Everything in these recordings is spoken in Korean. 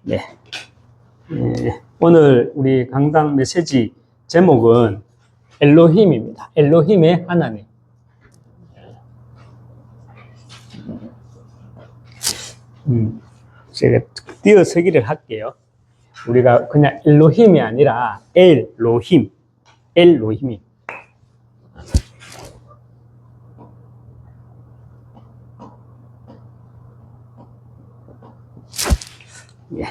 네. 오늘 우리 강당 메시지 제목은 엘로힘입니다. 엘로힘의 하나님. 제가 띄어쓰기를 할게요. 우리가 그냥 엘로힘이 아니라 엘로힘, 엘로힘이. 예.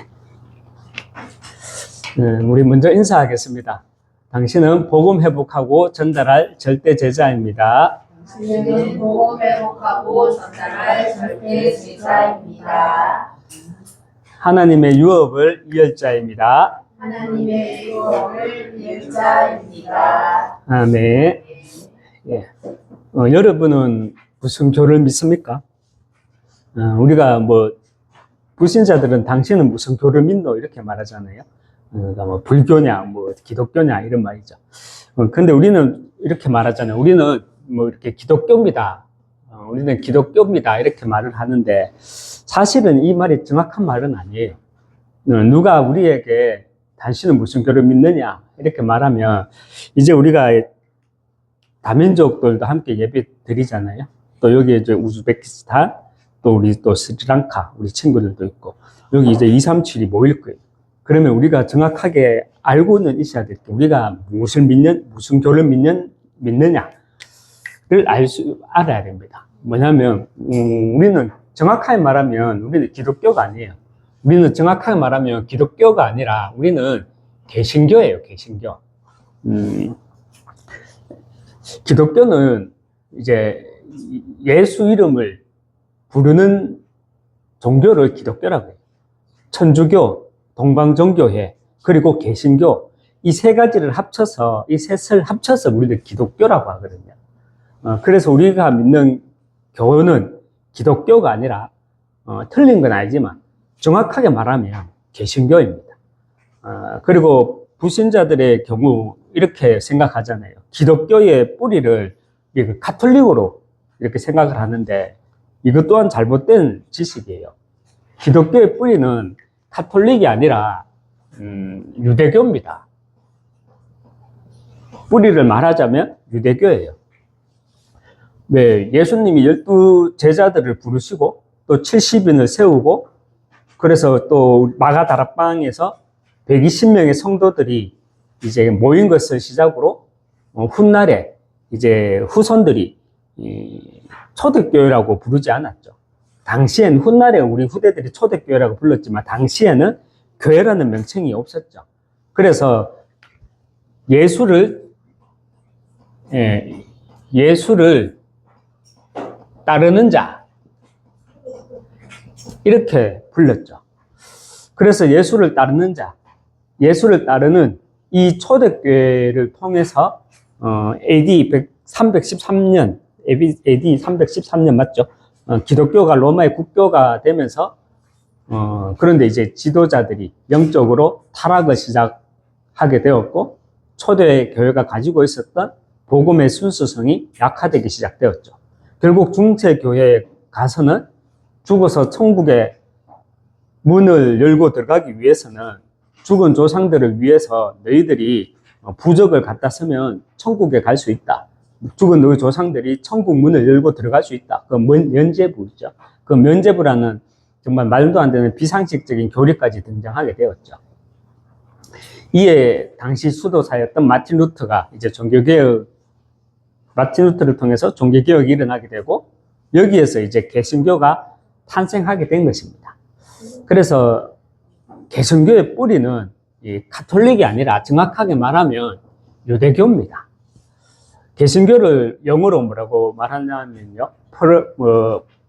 우리 먼저 인사하겠습니다. 당신은 복음 회복하고 전달할 절대 제자입니다. 당신은 복음 회복하고 전달할 절대 제자입니다. 하나님의 유업을 이을 자입니다. 하나님의 유업을 이을 자입니다. 아멘. 예. 여러분은 무슨 교를 믿습니까? 우리가 불신자들은 당신은 무슨 교를 믿노? 이렇게 말하잖아요. 그러니까 불교냐, 기독교냐, 이런 말이죠. 근데 우리는 이렇게 말하잖아요. 우리는 이렇게 기독교입니다. 우리는 기독교입니다. 이렇게 말을 하는데, 사실은 이 말이 정확한 말은 아니에요. 누가 우리에게 당신은 무슨 교를 믿느냐? 이렇게 말하면, 이제 우리가 다민족들도 함께 예배 드리잖아요. 또 여기 이제 우즈베키스탄, 또 우리 또 스리랑카, 우리 친구들도 있고, 여기 이제 237이 모일 거예요. 그러면 우리가 정확하게 알고는 있어야 될 게, 우리가 무슨 교를 믿느냐를 알아야 됩니다. 뭐냐면, 우리는 정확하게 말하면, 우리는 기독교가 아니에요. 우리는 정확하게 말하면 기독교가 아니라, 우리는 개신교예요, 개신교. 기독교는 이제 예수 이름을 부르는 종교를 기독교라고 해요. 천주교, 동방정교회, 그리고 개신교, 이 세 가지를 합쳐서, 이 셋을 합쳐서 우리들 기독교라고 하거든요. 그래서 우리가 믿는 교는 기독교가 아니라, 틀린 건 아니지만, 정확하게 말하면 개신교입니다. 그리고 불신자들의 경우, 이렇게 생각하잖아요. 기독교의 뿌리를 가톨릭으로 이렇게 생각을 하는데, 이것 또한 잘못된 지식이에요. 기독교의 뿌리는 가톨릭이 아니라 유대교입니다. 뿌리를 말하자면 유대교예요. 왜 예수님이 12 제자들을 부르시고 또 70인을 세우고, 그래서 또 마가다락방에서 120명의 성도들이 이제 모인 것을 시작으로 훗날에 이제 후손들이 초대교회라고 부르지 않았죠. 당시엔 훗날에 우리 후대들이 초대교회라고 불렀지만 당시에는 교회라는 명칭이 없었죠. 그래서 예수를 따르는 자, 이렇게 불렀죠. 그래서 예수를 따르는 자, 예수를 따르는 이 초대교회를 통해서 AD 313년 맞죠? 기독교가 로마의 국교가 되면서 그런데 이제 지도자들이 영적으로 타락을 시작하게 되었고, 초대 교회가 가지고 있었던 복음의 순수성이 약화되기 시작되었죠. 결국 중세 교회에 가서는 죽어서 천국의 문을 열고 들어가기 위해서는 죽은 조상들을 위해서 너희들이 부적을 갖다 쓰면 천국에 갈 수 있다. 죽은 너희 조상들이 천국 문을 열고 들어갈 수 있다. 그 면죄부죠. 그 면죄부라는 정말 말도 안 되는 비상식적인 교리까지 등장하게 되었죠. 이에 당시 수도사였던 마틴 루터가 이제 마틴 루터를 통해서 종교개혁이 일어나게 되고, 여기에서 이제 개신교가 탄생하게 된 것입니다. 그래서 개신교의 뿌리는 이 가톨릭이 아니라 정확하게 말하면 유대교입니다. 개신교를 영어로 뭐라고 말하냐면요,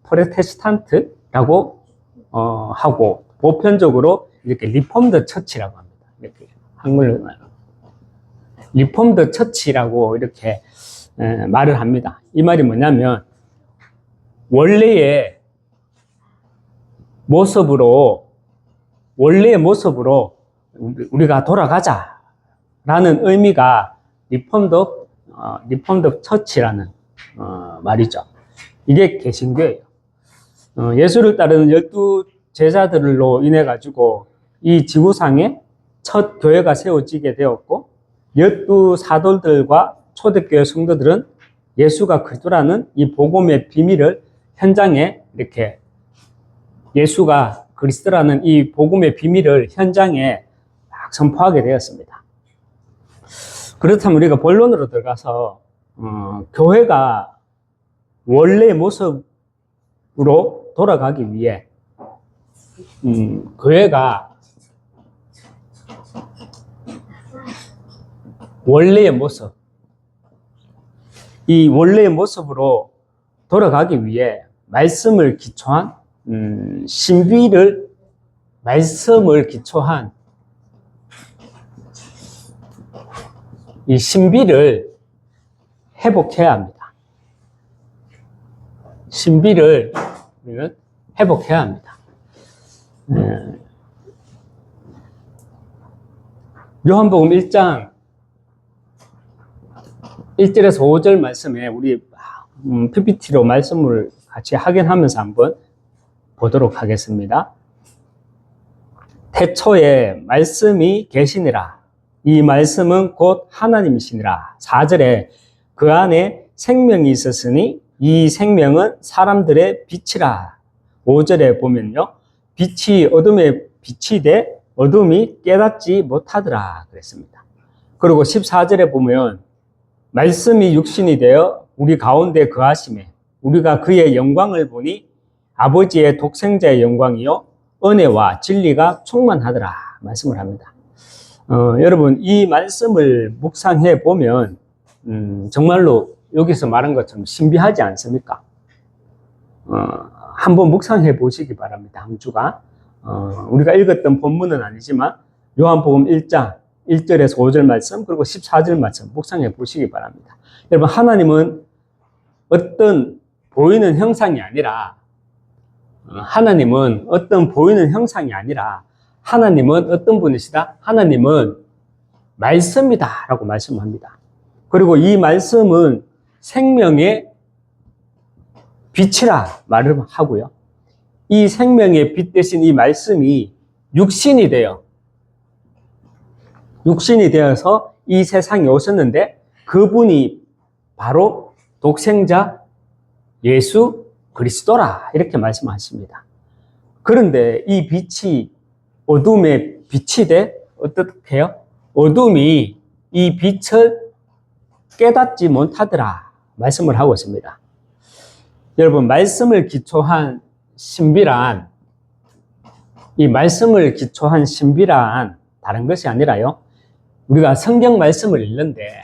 프로테스탄트라고 하고, 보편적으로 이렇게 리폼드 처치라고 합니다. 이렇게 한글로 말하면 리폼드 처치라고 이렇게 말을 합니다. 이 말이 뭐냐면, 원래의 모습으로 우리가 돌아가자라는 의미가 리폼드 처치라는 말이죠. 이게 개신교예요. 예수를 따르는 12 제자들로 인해 가지고 이 지구상에 첫 교회가 세워지게 되었고 12 사도들과 초대교회 성도들은 예수가 그리스도라는 이 복음의 비밀을 현장에 이렇게 예수가 그리스도라는 이 복음의 비밀을 현장에 막 선포하게 되었습니다. 그렇다면 우리가 본론으로 들어가서 교회가 원래의 모습으로 돌아가기 위해 교회가 원래의 모습, 이 원래의 모습으로 돌아가기 위해 말씀을 기초한 말씀을 기초한 이 신비를 회복해야 합니다. 신비를 우리는 회복해야 합니다. 요한복음 1장 1절에서 5절 말씀에 우리 PPT로 말씀을 같이 확인하면서 한번 보도록 하겠습니다. 태초에 말씀이 계시니라. 이 말씀은 곧 하나님이시니라. 4절에 그 안에 생명이 있었으니 이 생명은 사람들의 빛이라. 5절에 보면요. 빛이 어둠에 빛이 돼 어둠이 깨닫지 못하더라 그랬습니다. 그리고 14절에 보면 말씀이 육신이 되어 우리 가운데 거하심에 우리가 그의 영광을 보니 아버지의 독생자의 영광이요 은혜와 진리가 충만하더라 말씀을 합니다. 여러분 이 말씀을 묵상해 보면 정말로 여기서 말한 것처럼 신비하지 않습니까? 한번 묵상해 보시기 바랍니다. 한 주가 우리가 읽었던 본문은 아니지만 요한복음 1장 1절에서 5절 말씀 그리고 14절 말씀 묵상해 보시기 바랍니다. 여러분 하나님은 어떤 보이는 형상이 아니라 하나님은 어떤 분이시다? 하나님은 말씀이다 라고 말씀합니다. 그리고 이 말씀은 생명의 빛이라 말을 하고요. 이 생명의 빛 대신 이 말씀이 육신이 되어서 이 세상에 오셨는데 그분이 바로 독생자 예수 그리스도라 이렇게 말씀하십니다. 그런데 이 빛이 어둠의 빛이 돼 어떻게 해요? 어둠이 이 빛을 깨닫지 못하더라 말씀을 하고 있습니다. 여러분 말씀을 기초한 신비란 다른 것이 아니라요. 우리가 성경 말씀을 읽는데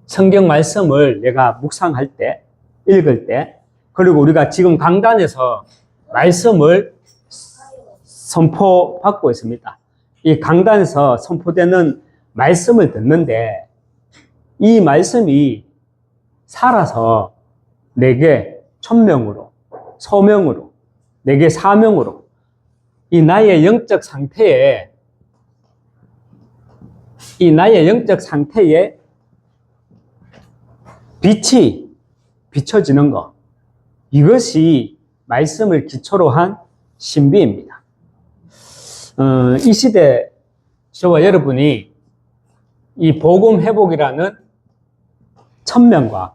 성경 말씀을 내가 묵상할 때 읽을 때 그리고 우리가 지금 강단에서 말씀을 선포받고 있습니다. 이 강단에서 선포되는 말씀을 듣는데 이 말씀이 살아서 내게 천명으로 소명으로 내게 사명으로 이 나의 영적 상태에 빛이 비춰지는 것 이것이 말씀을 기초로 한 신비입니다. 이 시대 저와 여러분이 이 복음 회복이라는 천명과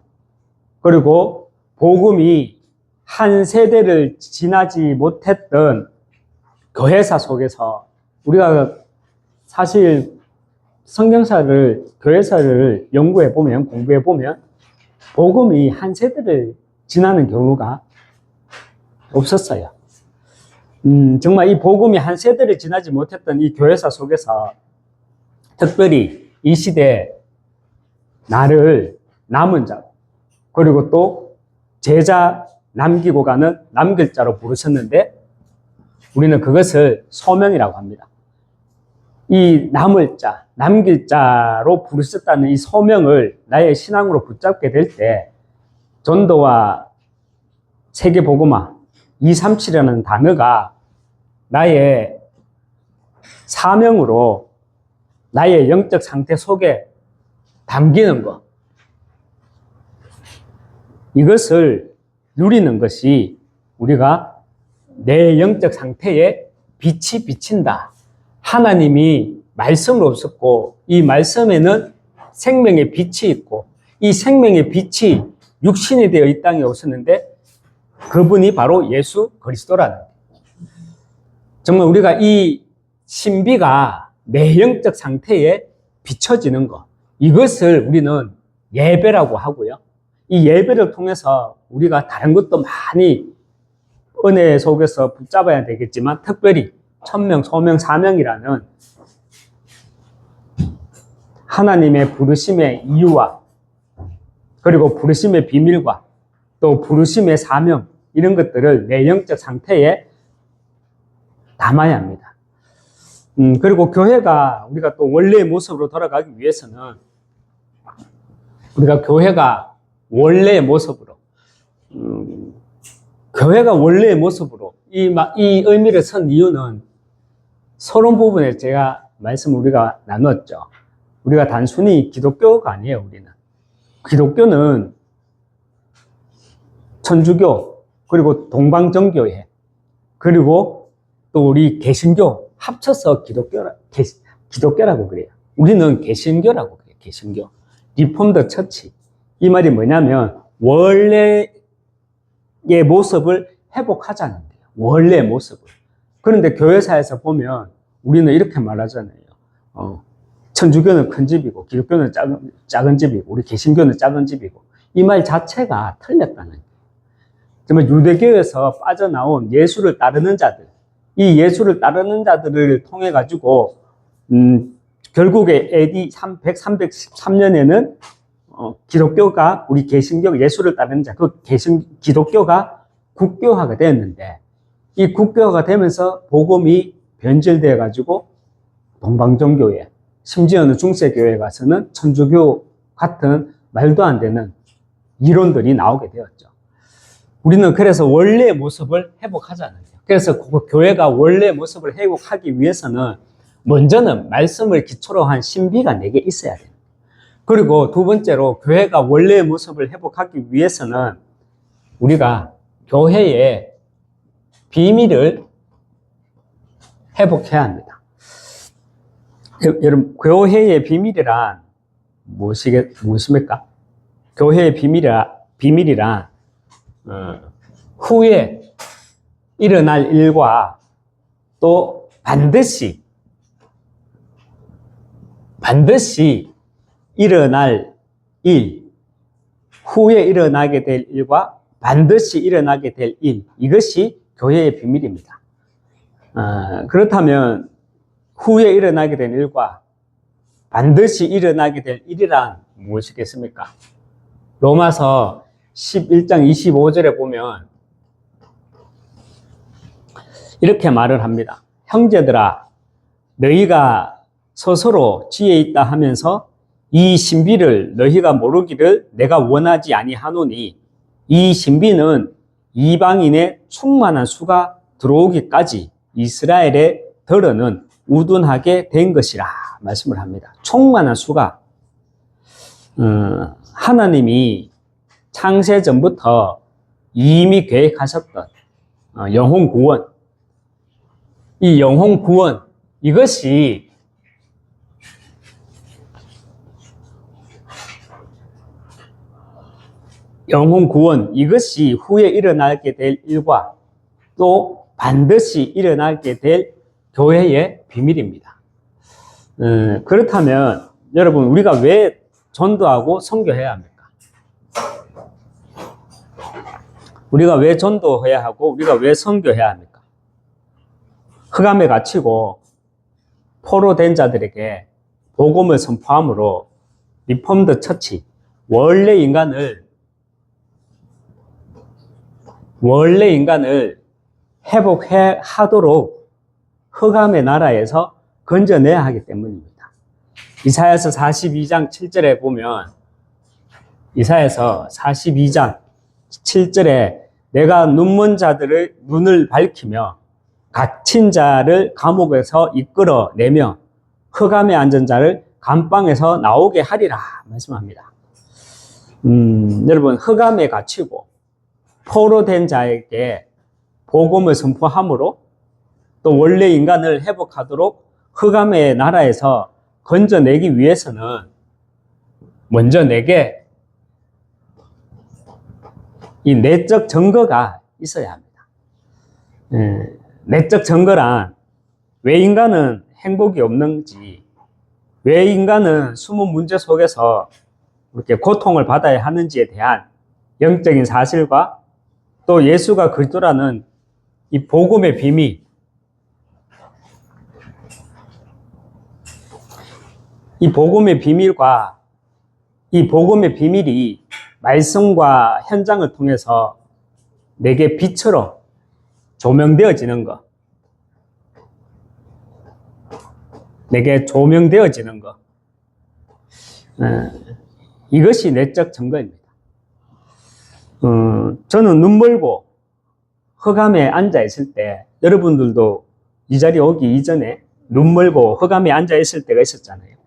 그리고 복음이 한 세대를 지나지 못했던 교회사 속에서 우리가 사실 성경사를 교회사를 연구해 보면 공부해 보면 복음이 한 세대를 지나는 경우가 없었어요. 정말 이 복음이 한 세대를 지나지 못했던 이 교회사 속에서 특별히 이 시대에 나를 남은 자 그리고 또 제자 남기고 가는 남길 자로 부르셨는데 우리는 그것을 소명이라고 합니다. 이 남을 자, 남길 자로 부르셨다는 이 소명을 나의 신앙으로 붙잡게 될 때 전도와 세계복음화 237이라는 단어가 나의 사명으로 나의 영적 상태 속에 담기는 것 이것을 누리는 것이 우리가 내 영적 상태에 빛이 비친다 하나님이 말씀은 없었고 이 말씀에는 생명의 빛이 있고 이 생명의 빛이 육신이 되어 이 땅에 오셨는데 그분이 바로 예수 그리스도라는 거예요. 정말 우리가 이 신비가 내 영적 상태에 비춰지는 것, 이것을 우리는 예배라고 하고요. 이 예배를 통해서 우리가 다른 것도 많이 은혜 속에서 붙잡아야 되겠지만 특별히 천명, 소명, 사명이라는 하나님의 부르심의 이유와 그리고 부르심의 비밀과 또 부르심의 사명 이런 것들을 내 영적 상태에 담아야 합니다. 그리고 교회가 우리가 또 원래의 모습으로 돌아가기 위해서는 우리가 교회가 원래의 모습으로 교회가 원래의 모습으로 이 의미를 쓴 이유는 서론 부분에 제가 우리가 나눴죠. 우리가 단순히 기독교가 아니에요. 우리는 기독교는 천주교 그리고 동방정교회 그리고 또 우리 개신교 합쳐서 기독교라고 그래요. 우리는 개신교라고 그래요. 개신교 리폼더 처치. 이 말이 뭐냐면 원래의 모습을 회복하자는 거예요. 원래의 모습을. 그런데 교회사에서 보면 우리는 이렇게 말하잖아요. 천주교는 큰 집이고 기독교는 작은 집이고 우리 개신교는 작은 집이고 이 말 자체가 틀렸다는 거예요. 정말 유대교에서 빠져나온 예수를 따르는 자들, 이 예수를 따르는 자들을 통해 가지고 결국에 AD 313년에는 기독교가 우리 개신교 예수를 따르는 자, 기독교가 국교화가 되었는데 이 국교화가 되면서 복음이 변질되어 가지고 동방정교회, 심지어는 중세교회 가서는 천주교 같은 말도 안 되는 이론들이 나오게 되었죠. 우리는 그래서 원래의 모습을 회복하자는 거예요. 그래서 교회가 원래의 모습을 회복하기 위해서는 먼저는 말씀을 기초로 한 신비가 내게 있어야 돼요. 그리고 두 번째로 교회가 원래의 모습을 회복하기 위해서는 우리가 교회의 비밀을 회복해야 합니다. 여러분, 교회의 비밀이란 무엇입니까? 교회의 비밀이란 후에 일어날 일과 또 반드시 일어날 일, 후에 일어나게 될 일과 반드시 일어나게 될 일, 이것이 교회의 비밀입니다. 그렇다면 후에 일어나게 될 일과 반드시 일어나게 될 일이란 무엇이겠습니까? 로마서 11장 25절에 보면 이렇게 말을 합니다. 형제들아, 너희가 스스로 지혜 있다 하면서 이 신비를 너희가 모르기를 내가 원하지 아니하노니 이 신비는 이방인의 충만한 수가 들어오기까지 이스라엘의 덜어는 우둔하게 된 것이라 말씀을 합니다. 충만한 수가 하나님이 창세 전부터 이미 계획하셨던 영혼 구원, 이 영혼 구원 이것이 후에 일어나게 될 일과 또 반드시 일어나게 될 교회의 비밀입니다. 그렇다면 여러분 우리가 왜 전도하고 선교해야 합니까? 우리가 왜 전도해야 하고 우리가 왜 선교해야 합니까? 흑암에 갇히고 포로된 자들에게 복음을 선포함으로 리폼드 처치, 원래 인간을 회복하도록 흑암의 나라에서 건져내야 하기 때문입니다. 이사야서 42장 7절에 보면 이사야서 42장 7절에 내가 눈먼 자들의 눈을 밝히며 갇힌 자를 감옥에서 이끌어내며 흑암에 앉은 자를 감방에서 나오게 하리라 말씀합니다. 여러분 흑암에 갇히고 포로된 자에게 복음을 선포함으로 또 원래 인간을 회복하도록 흑암의 나라에서 건져내기 위해서는 먼저 내게 이 내적 증거가 있어야 합니다. 내적 증거란 왜 인간은 행복이 없는지, 왜 인간은 숨은 문제 속에서 이렇게 고통을 받아야 하는지에 대한 영적인 사실과 또 예수가 그리스도라는 이 복음의 비밀, 이 복음의 비밀과 이 복음의 비밀이 말씀과 현장을 통해서 내게 빛으로 조명되어지는 것, 내게 조명되어지는 것, 이것이 내적 증거입니다. 저는 눈 멀고 흑암에 앉아 있을 때, 여러분들도 이 자리에 오기 이전에 눈 멀고 흑암에 앉아 있을 때가 있었잖아요.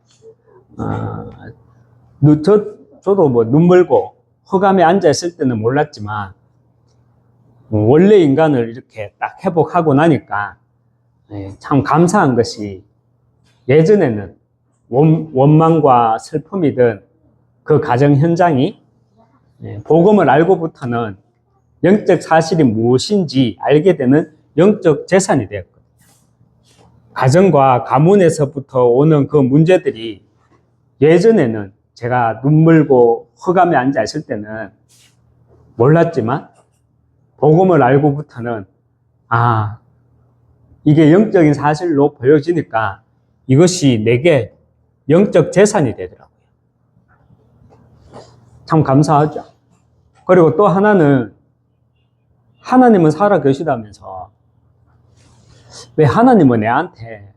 저도 뭐 눈 멀고 흑암에 앉아 있을 때는 몰랐지만, 원래 인간을 이렇게 딱 회복하고 나니까 참 감사한 것이, 예전에는 원망과 슬픔이든 그 가정 현장이 복음을 알고부터는 영적 사실이 무엇인지 알게 되는 영적 재산이 되었거든요. 가정과 가문에서부터 오는 그 문제들이, 예전에는 제가 눈물고 흑암에 앉아 있을 때는 몰랐지만 복음을 알고부터는 이게 영적인 사실로 보여지니까 이것이 내게 영적 재산이 되더라고요. 참 감사하죠. 그리고 또 하나는, 하나님은 살아 계시다면서 왜 하나님은 내한테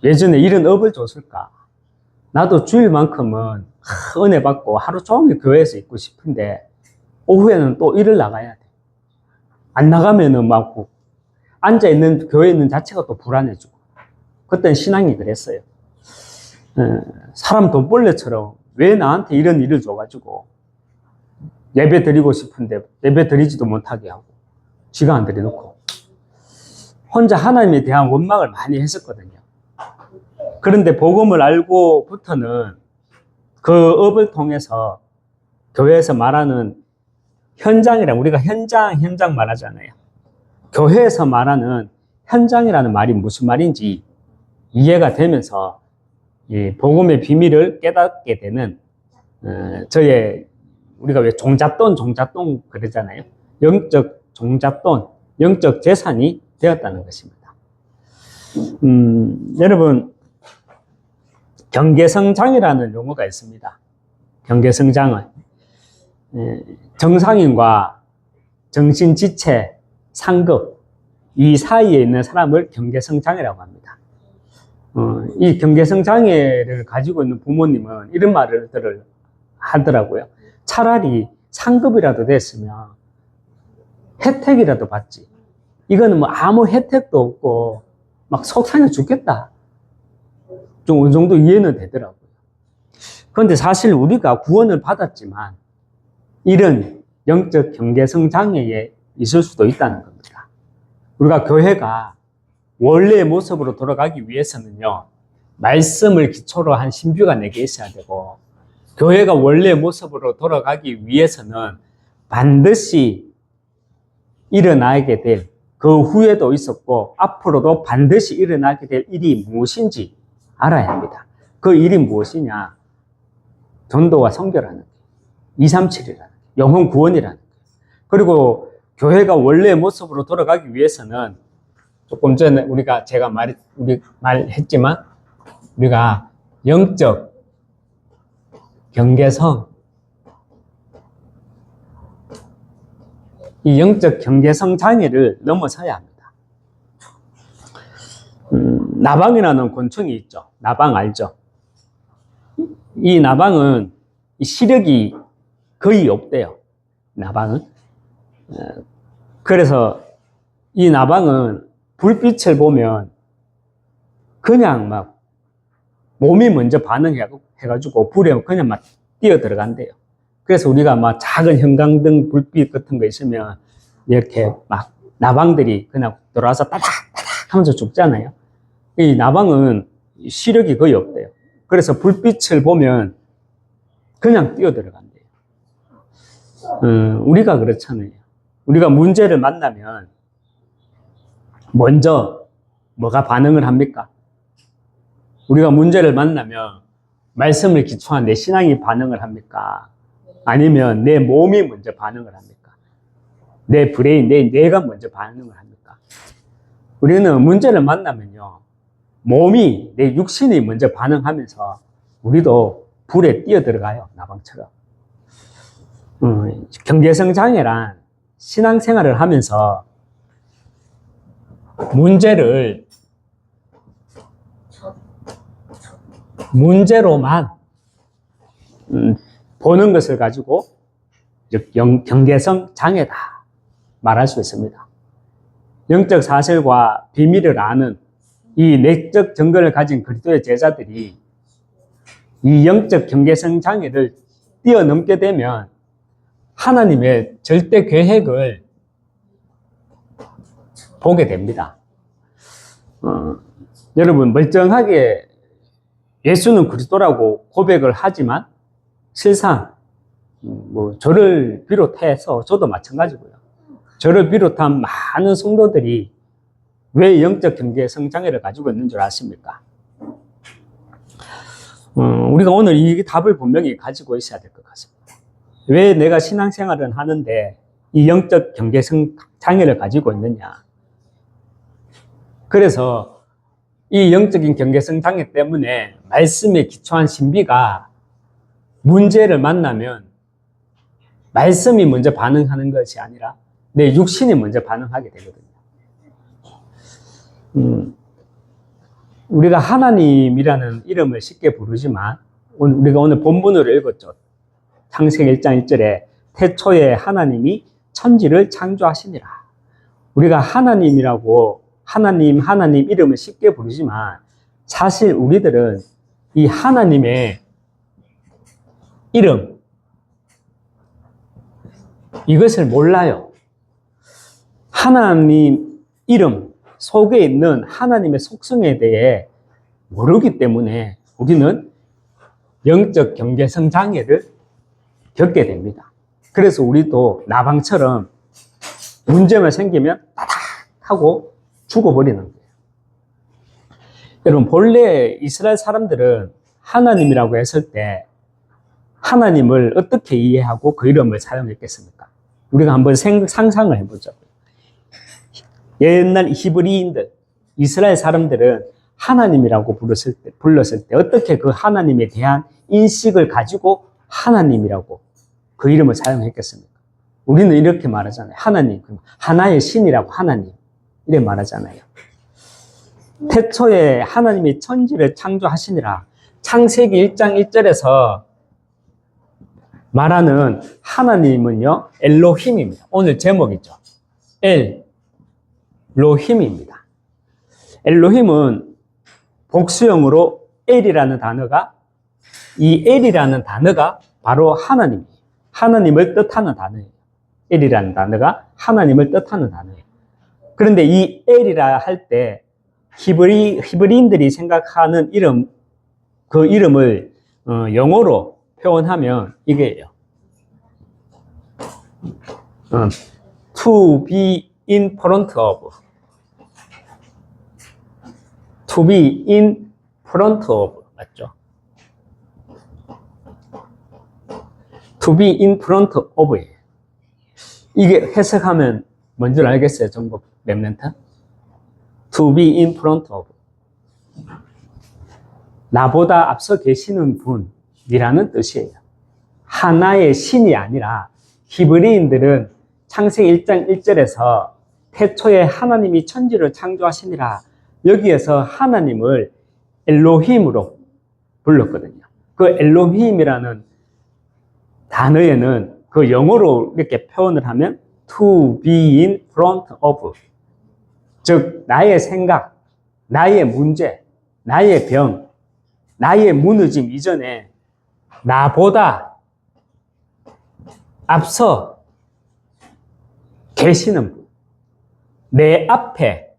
예전에 이런 업을 줬을까? 나도 주일만큼은 은혜 받고 하루 종일 교회에서 있고 싶은데 오후에는 또 일을 나가야 돼. 안 나가면은 막 앉아있는 교회에 있는 자체가 또 불안해지고. 그때는 신앙이 그랬어요. 사람 돈벌레처럼 왜 나한테 이런 일을 줘가지고 예배 드리고 싶은데 예배 드리지도 못하게 하고 지가 안 드려놓고, 혼자 하나님에 대한 원망을 많이 했었거든요. 그런데 복음을 알고부터는 그 업을 통해서 교회에서 말하는 현장이랑, 우리가 현장 말하잖아요. 교회에서 말하는 현장이라는 말이 무슨 말인지 이해가 되면서 이 복음의 비밀을 깨닫게 되는, 우리가 왜 종잣돈 그러잖아요. 영적 종잣돈, 영적 재산이 되었다는 것입니다. 여러분, 경계성장이라는 용어가 있습니다. 경계성장은 정상인과 정신지체, 상급, 이 사이에 있는 사람을 경계성장이라고 합니다. 이 경계성장애를 가지고 있는 부모님은 이런 말을 하더라고요. 차라리 상급이라도 됐으면 혜택이라도 받지. 이거는 뭐 아무 혜택도 없고 막 속상해 죽겠다. 좀 어느 정도 이해는 되더라고요. 그런데 사실 우리가 구원을 받았지만 이런 영적 경계성 장애에 있을 수도 있다는 겁니다. 우리가 교회가 원래의 모습으로 돌아가기 위해서는요, 말씀을 기초로 한 신비가 내게 있어야 되고, 교회가 원래의 모습으로 돌아가기 위해서는 반드시 일어나게 될, 그 후에도 있었고 앞으로도 반드시 일어나게 될 일이 무엇인지 알아야 합니다. 그 일이 무엇이냐? 전도와 선교라는 게, 237이라는 게, 영혼 구원이라는 게. 그리고 교회가 원래의 모습으로 돌아가기 위해서는 조금 전에 제가 말했지만 우리가 영적 경계성, 이 영적 경계성 장애를 넘어서야 합니다. 나방이라는 곤충이 있죠. 나방 알죠? 이 나방은 시력이 거의 없대요. 나방은. 그래서 이 나방은 불빛을 보면 그냥 막 몸이 먼저 반응해가지고 불에 그냥 막 뛰어 들어간대요. 그래서 우리가 막 작은 형광등 불빛 같은 거 있으면 이렇게 막 나방들이 그냥 들어와서 따닥따닥 하면서 죽잖아요. 이 나방은 시력이 거의 없대요. 그래서 불빛을 보면 그냥 뛰어들어간대요. 우리가 그렇잖아요. 우리가 문제를 만나면 먼저 뭐가 반응을 합니까? 우리가 문제를 만나면 말씀을 기초한 내 신앙이 반응을 합니까? 아니면 내 몸이 먼저 반응을 합니까? 내 브레인, 내 뇌가 먼저 반응을 합니까? 우리는 문제를 만나면요, 몸이, 내 육신이 먼저 반응하면서 우리도 불에 뛰어들어가요, 나방처럼. 경계성 장애란 신앙생활을 하면서 문제로만 보는 것을 가지고 경계성 장애다 말할 수 있습니다. 영적 사실과 비밀을 아는 이 내적 증거를 가진 그리스도의 제자들이 이 영적 경계성 장애를 뛰어넘게 되면 하나님의 절대 계획을 보게 됩니다. 여러분, 멀쩡하게 예수는 그리스도라고 고백을 하지만 실상 저를 비롯해서 저도 마찬가지고요. 저를 비롯한 많은 성도들이 왜 영적 경계성 장애를 가지고 있는 줄 아십니까? 우리가 오늘 이 답을 분명히 가지고 있어야 될 것 같습니다. 왜 내가 신앙생활을 하는데 이 영적 경계성 장애를 가지고 있느냐? 그래서 이 영적인 경계성 장애 때문에 말씀에 기초한 신비가 문제를 만나면 말씀이 먼저 반응하는 것이 아니라 내 육신이 먼저 반응하게 되거든요. 우리가 하나님이라는 이름을 쉽게 부르지만 우리가 오늘 본문으로 읽었죠. 창세기 1장 1절에 태초에 하나님이 천지를 창조하시니라. 우리가 하나님이라고 하나님 이름을 쉽게 부르지만 사실 우리들은 이 하나님의 이름 이것을 몰라요. 하나님 이름 속에 있는 하나님의 속성에 대해 모르기 때문에 우리는 영적 경계성 장애를 겪게 됩니다. 그래서 우리도 나방처럼 문제만 생기면 따닥 하고 죽어버리는 거예요. 여러분, 본래 이스라엘 사람들은 하나님이라고 했을 때 하나님을 어떻게 이해하고 그 이름을 사용했겠습니까? 우리가 한번 상상을 해보죠. 옛날 히브리인들, 이스라엘 사람들은 하나님이라고 불렀을 때 어떻게 그 하나님에 대한 인식을 가지고 하나님이라고 그 이름을 사용했겠습니까? 우리는 이렇게 말하잖아요. 하나님, 하나의 신이라고 하나님 이렇게 말하잖아요. 태초에 하나님이 천지를 창조하시니라. 창세기 1장 1절에서 말하는 하나님은요, 엘로힘입니다. 오늘 제목이죠. 엘로힘입니다. 엘로힘은 복수형으로 엘이라는 단어가, 이 엘이라는 단어가 바로 하나님을 뜻하는 단어예요. 엘이라는 단어가 하나님을 뜻하는 단어예요. 그런데 이 엘이라 할 때 히브리인들이 생각하는 이름, 그 이름을 영어로 표현하면 이게요. To be in front of. To be in front of. 맞죠? To be in front of예요. 이게 해석하면 뭔지 알겠어요? 전국 랩런트? To be in front of. 나보다 앞서 계시는 분이라는 뜻이에요. 하나의 신이 아니라 히브리인들은 창세기 1장 1절에서 태초에 하나님이 천지를 창조하시니라, 여기에서 하나님을 엘로힘으로 불렀거든요. 그 엘로힘이라는 단어에는 그 영어로 이렇게 표현을 하면 to be in front of, 즉 나의 생각, 나의 문제, 나의 병, 나의 무너짐 이전에 나보다 앞서 계시는 분, 내 앞에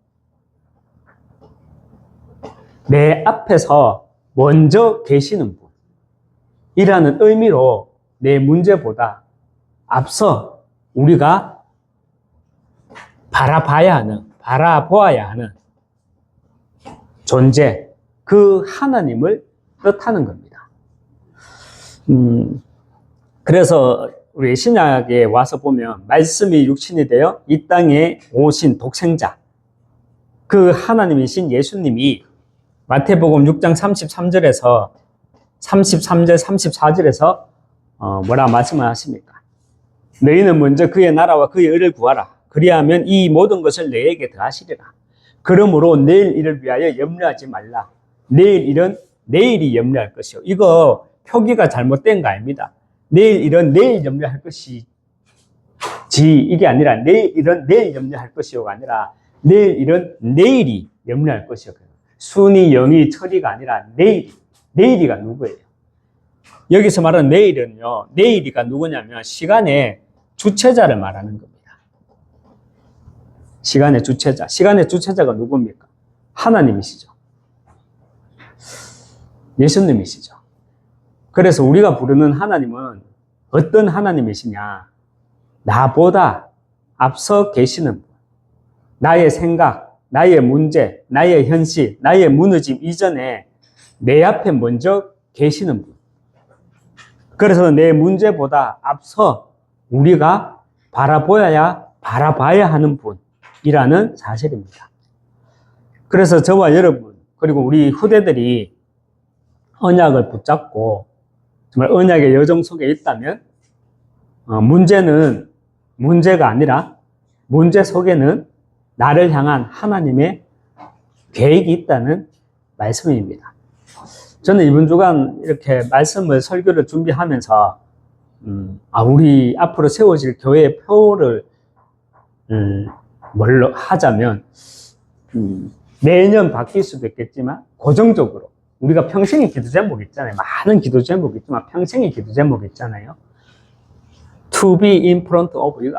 내 앞에서 먼저 계시는 분이라는 의미로 내 문제보다 앞서 우리가 바라보아야 하는 존재, 그 하나님을 뜻하는 겁니다. 그래서 우리 신약에 와서 보면 말씀이 육신이 되어 이 땅에 오신 독생자, 그 하나님이신 예수님이 마태복음 6장 33절에서 33절, 34절에서 뭐라 말씀을 하십니까? 너희는 먼저 그의 나라와 그의 의를 구하라. 그리하면 이 모든 것을 너희에게 더하시리라. 그러므로 내일 일을 위하여 염려하지 말라. 내일 일은 내일이 염려할 것이요. 이거 표기가 잘못된 거 아닙니다. 내일 일은 내일 염려할 것이지, 이게 아니라 내일 일은 내일 염려할 것이요가 아니라 내일 일은 내일이 염려할 것이요. 순이, 영이, 철이가 아니라 내일이가 누구예요? 여기서 말하는 내일은요, 내일이가 누구냐면 시간의 주체자를 말하는 겁니다. 시간의 주체자가 누굽니까? 하나님이시죠. 예수님이시죠. 그래서 우리가 부르는 하나님은 어떤 하나님이시냐? 나보다 앞서 계시는 분. 나의 생각, 나의 문제, 나의 현실, 나의 무너짐 이전에 내 앞에 먼저 계시는 분. 그래서 내 문제보다 앞서 우리가 바라봐야 하는 분이라는 사실입니다. 그래서 저와 여러분, 그리고 우리 후대들이 언약을 붙잡고 정말 언약의 여정 속에 있다면 문제는 문제가 아니라 문제 속에는 나를 향한 하나님의 계획이 있다는 말씀입니다. 저는 이번 주간 이렇게 말씀을 설교를 준비하면서 우리 앞으로 세워질 교회의 표를 뭘로 하자면 매년 바뀔 수도 있겠지만 고정적으로 우리가 평생의 기도 제목 있잖아요. 많은 기도 제목이 있지만 평생의 기도 제목 있잖아요. To be in front of you.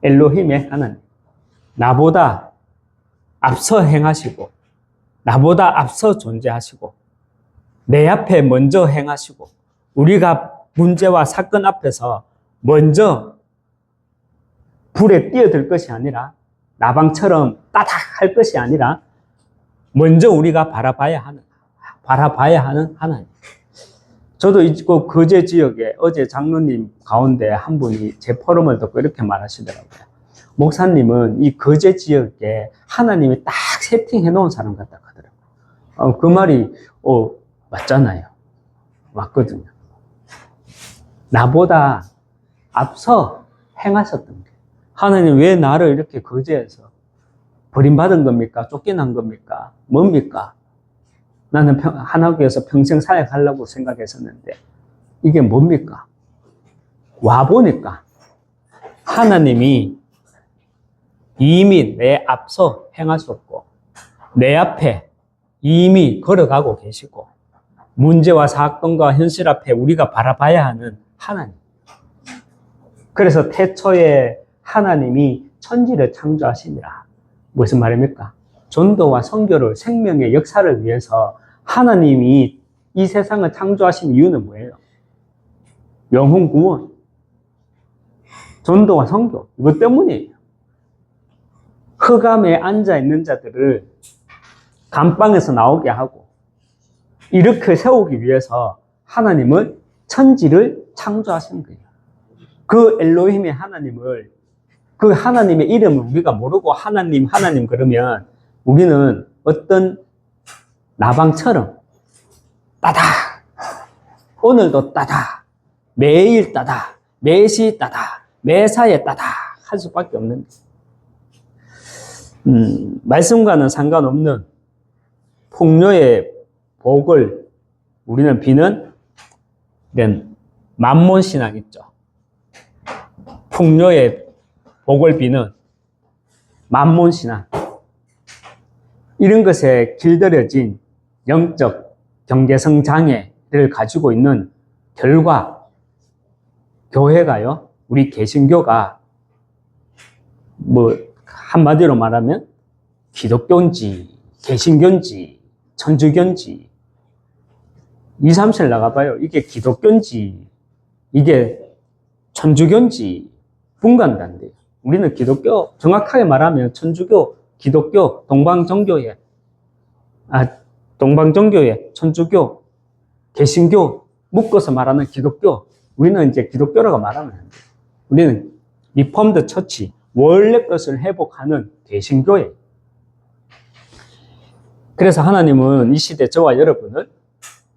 엘로힘의 하나님. 나보다 앞서 행하시고, 나보다 앞서 존재하시고, 내 앞에 먼저 행하시고, 우리가 문제와 사건 앞에서 먼저 불에 뛰어들 것이 아니라, 나방처럼 따닥 할 것이 아니라, 먼저 우리가 바라봐야 하는 하나님. 저도 그 거제 지역에 어제 장로님 가운데 한 분이 제 포럼을 듣고 이렇게 말하시더라고요. 목사님은 이 거제 지역에 하나님이 딱 세팅해 놓은 사람 같다 하더라고요. 그 말이 맞잖아요. 맞거든요. 나보다 앞서 행하셨던 게, 하나님 왜 나를 이렇게 거제에서 버림받은 겁니까? 쫓겨난 겁니까? 뭡니까? 나는 하나교회에서 평생 사역하려고 생각했었는데 이게 뭡니까? 와보니까 하나님이 이미 내 앞서 행하셨고 내 앞에 이미 걸어가고 계시고 문제와 사건과 현실 앞에 우리가 바라봐야 하는 하나님. 그래서 태초에 하나님이 천지를 창조하시니라. 무슨 말입니까? 전도와 선교를, 생명의 역사를 위해서 하나님이 이 세상을 창조하신 이유는 뭐예요? 영혼 구원, 전도와 선교, 이것 때문이에요. 흑암에 앉아있는 자들을 감방에서 나오게 하고 이렇게 세우기 위해서 하나님은 천지를 창조하신 거예요. 그 엘로힘의 하나님을, 그 하나님의 이름을 우리가 모르고 하나님 그러면 우리는 어떤 나방처럼 따다, 오늘도 따다, 매일 따다, 매시 따다, 매사에 따다 할 수밖에 없는 말씀과는 상관없는 풍요의 복을 우리는 비는 이런 만몬신앙 있죠. 풍요의 복을 비는 만몬신앙, 이런 것에 길들여진 영적 경계성 장애를 가지고 있는 결과 교회가요, 우리 개신교가 한마디로 말하면 기독교인지, 개신교인지, 천주교인지, 2, 3실 나가봐요. 이게 기독교인지, 이게 천주교인지 분간단대요. 우리는 기독교, 정확하게 말하면 천주교, 기독교, 동방정교회, 천주교, 개신교, 묶어서 말하는 기독교, 우리는 이제 기독교라고 말하면 안 돼요. 우리는 리폼드 처치, 원래 것을 회복하는 개신교예요. 그래서 하나님은 이 시대 저와 여러분을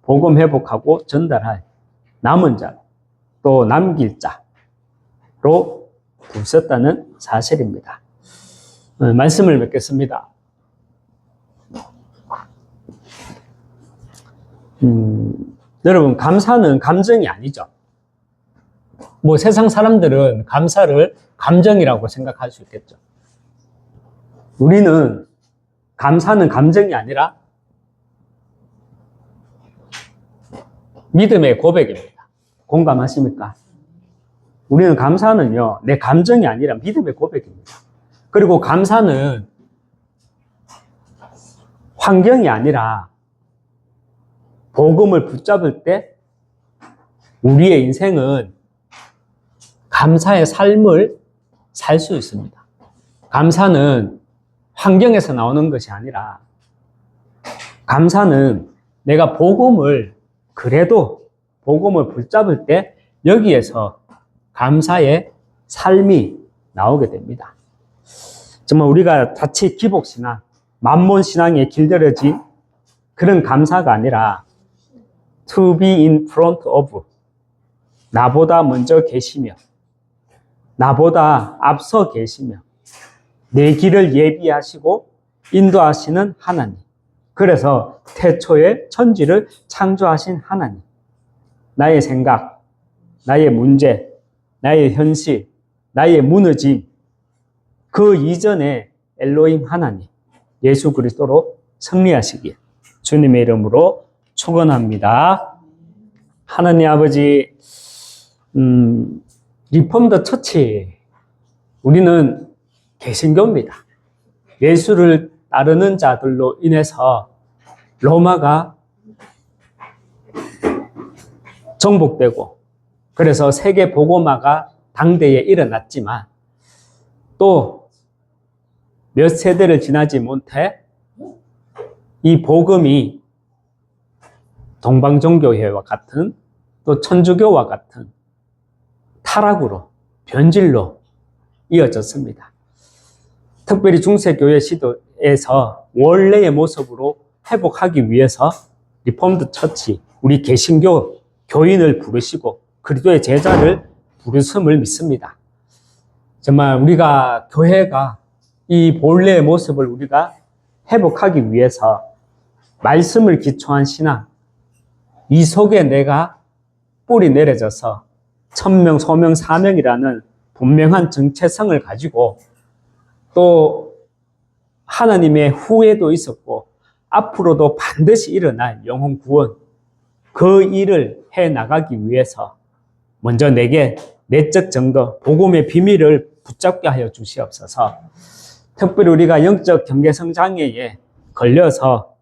복음 회복하고 전달할 남은 자, 또 남길 자로 부르셨다는 사실입니다. 말씀을 맺겠습니다. 여러분, 감사는 감정이 아니죠. 뭐 세상 사람들은 감사를 감정이라고 생각할 수 있겠죠. 우리는 감사는 감정이 아니라 믿음의 고백입니다. 공감하십니까? 우리는 감사는요, 내 감정이 아니라 믿음의 고백입니다. 그리고 감사는 환경이 아니라 복음을 붙잡을 때 우리의 인생은 감사의 삶을 살 수 있습니다. 감사는 환경에서 나오는 것이 아니라 감사는 내가 그래도 복음을 붙잡을 때 여기에서 감사의 삶이 나오게 됩니다. 정말 우리가 자칫 기복신앙, 만몬신앙에 길들여진 그런 감사가 아니라 to be in front of, 나보다 먼저 계시며 나보다 앞서 계시며 내 길을 예비하시고 인도하시는 하나님. 그래서 태초에 천지를 창조하신 하나님. 나의 생각, 나의 문제, 나의 현실, 나의 무너짐, 그 이전에 엘로힘 하나님, 예수 그리스도로 승리하시길 주님의 이름으로 축원합니다. 하나님 아버지, 리폼드 처치, 우리는 개신교입니다. 예수를 따르는 자들로 인해서 로마가 정복되고, 그래서 세계 복음화가 당대에 일어났지만 또 몇 세대를 지나지 못해 이 복음이 동방정교회와 같은, 또 천주교와 같은 타락으로, 변질로 이어졌습니다. 특별히 중세교회 시도에서 원래의 모습으로 회복하기 위해서 리폼드 처치, 우리 개신교 교인을 부르시고 그리스도의 제자를 부르심을 믿습니다. 정말 우리가 교회가 이 본래의 모습을 우리가 회복하기 위해서 말씀을 기초한 신앙, 이 속에 내가 뿌리 내려져서 천명, 소명, 사명이라는 분명한 정체성을 가지고 또 하나님의 후회도 있었고 앞으로도 반드시 일어날 영혼 구원, 그 일을 해 나가기 위해서 먼저 내게 내적 증거, 복음의 비밀을 붙잡게 하여 주시옵소서. 특별히 우리가 영적 경계성 장애에 걸려서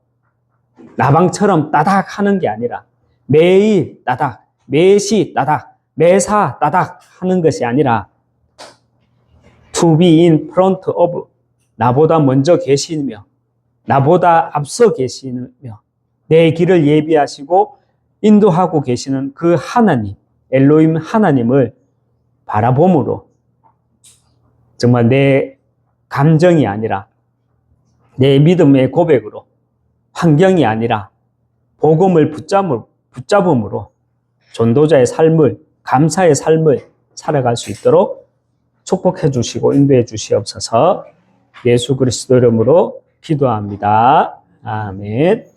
나방처럼 따닥 하는 게 아니라 매일 따닥, 매시 따닥, 매사 따닥 하는 것이 아니라 to be in front of, 나보다 먼저 계시며 나보다 앞서 계시며 내 길을 예비하시고 인도하고 계시는 그 하나님, 엘로힘 하나님을 바라봄으로 정말 내 감정이 아니라 내 믿음의 고백으로, 환경이 아니라 복음을 붙잡음으로 전도자의 삶을, 감사의 삶을 살아갈 수 있도록 축복해 주시고 인도해 주시옵소서. 예수 그리스도 이름으로 기도합니다. 아멘.